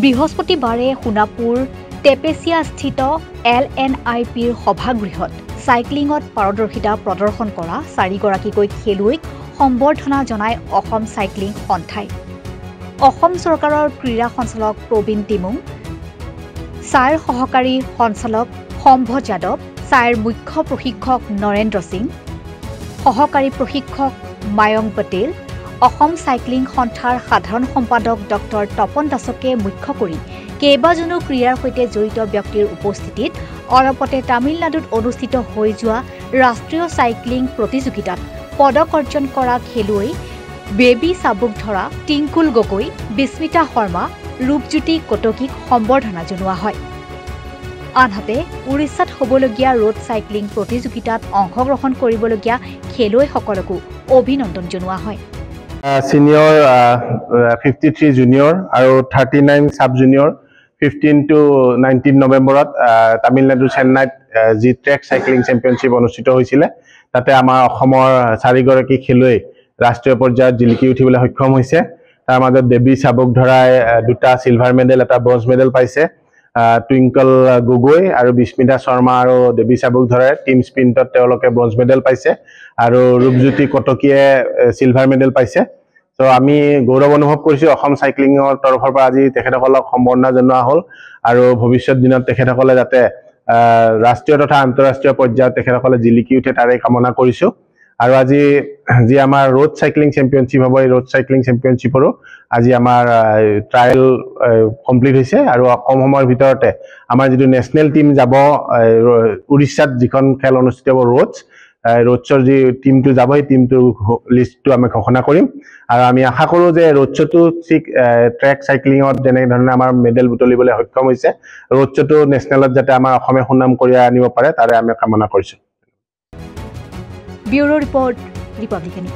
বৃহস্পতিবাৰে সোণাপুৰ টেপেচিয়াস্থিত LNIPৰ সভাগৃহত সাইক্লিঙত পাৰদৰ্শিতা প্ৰদৰ্শন কৰা 4গৰাকীকৈ খেলুৱৈক সম্বৰ্ধনা জনাই অসম সাইক্লিং সন্থাই। অসম চৰকাৰৰ ক্ৰীড়া সঞ্চালক প্ৰবীণ টিমুং, সাইৰ সহকাৰী সঞ্চালক সম্ভৱ যাদৱ, সাইৰ মুখ্য প্ৰশিক্ষক নৰেন্দ্ৰ সিং, সহকাৰী প্ৰশিক্ষক মায়ংক পটেল, অসম সাইক্লিং সন্থাৰ সাধাৰণ সম্পাদক ডক্টৰ তপন দাসকে মুখ্য কৰি কেইবাজনো ক্ৰীড়াৰ সৈতে জড়িত ব্যক্তিৰ উপস্থিতিত অলপতে তামিলনাডুত অনুষ্ঠিত হৈ যোৱা ৰাষ্ট্ৰীয় সাইক্লিং প্ৰতিযোগিতাত পদক অৰ্জন কৰা খেলুৱৈ বেবী চাবুক ধৰা, টিংকুল গগৈ, বিস্মিতা শৰ্মা, ৰূপজ্যোতি কটকীক সম্বৰ্ধনা জনোৱা হয়। আনহাতে উৰিষ্যাত হ'বলগীয়া ৰোড সাইক্লিং প্ৰতিযোগিতাত অংশগ্ৰহণ কৰিবলগীয়া খেলুৱৈসকলকো অভিনন্দন জনোৱা হয়। Senior 53 junior আৰু 39 sub junior 15 to 19 নৱেম্বৰত তামিলনাডু চেন্নাইত জি ট্ৰেক সাইক্লিং চেম্পিয়নশ্বিপ অনুষ্ঠিত হৈছিল। তাতে আমাৰ অসমৰ 4গৰাকী খেলুৱৈ ৰাষ্ট্ৰীয় পৰ্যায়ত জিলিকি উঠিবলৈ সক্ষম হৈছে। তাৰ মাজত দেৱী চাবুক ধৰাই 2টা সিলভাৰ মেডেল, এটা ব্ৰঞ্জ মেডেল পাইছে। টুইংকল গগৈ আৰু বিস্মিতা শৰ্মা আৰু দেৱী চাবুক ধৰাই টিম স্প্ৰিণ্টত তেওঁলোকে ব্ৰঞ্জ মেডেল পাইছে আৰু ৰূপজ্যোতি কটকীয়ে সিলভাৰ মেডেল পাইছে। তো আমি গৌৰৱ অনুভৱ কৰিছোঁ অসম সাইক্লিঙৰ তৰফৰ পৰা আজি তেখেতসকলক সম্বৰ্ধনা জনোৱা হ'ল আৰু ভৱিষ্যত দিনত তেখেতসকলে যাতে ৰাষ্ট্ৰীয় তথা আন্তঃৰাষ্ট্ৰীয় পৰ্যায়ত তেখেতসকলে জিলিকি উঠে তাৰে কামনা কৰিছোঁ। আৰু আজি যি আমাৰ ৰোড সাইক্লিং চেম্পিয়নশ্বিপ হ'ব, এই ৰোড সাইক্লিং চেম্পিয়নশ্বিপৰো আজি আমাৰ ট্ৰায়েল কমপ্লিট হৈছে আৰু কম সময়ৰ ভিতৰতে আমাৰ যিটো নেশ্যনেল টিম যাব উৰিষ্যাত, যিখন খেল অনুষ্ঠিত হ'ব ৰোডছৰ যি টিমটো যাব, সেই টিমটোৰ লিষ্টটো আমি ঘোষণা কৰিম। আৰু আমি আশা কৰোঁ যে ৰোডছটো ঠিক ট্ৰেক সাইক্লিঙত যেনেধৰণে আমাৰ মেডেল বুটলিবলৈ সক্ষম হৈছে, ৰোডছটো নেশ্যনেলত যাতে আমাৰ অসমে সুনাম কঢ়িয়াই আনিব পাৰে তাৰে আমি কামনা কৰিছোঁ। Bureau report, Republican.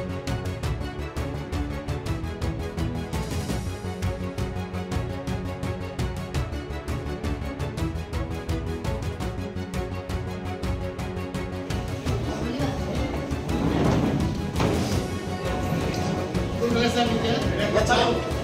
Let's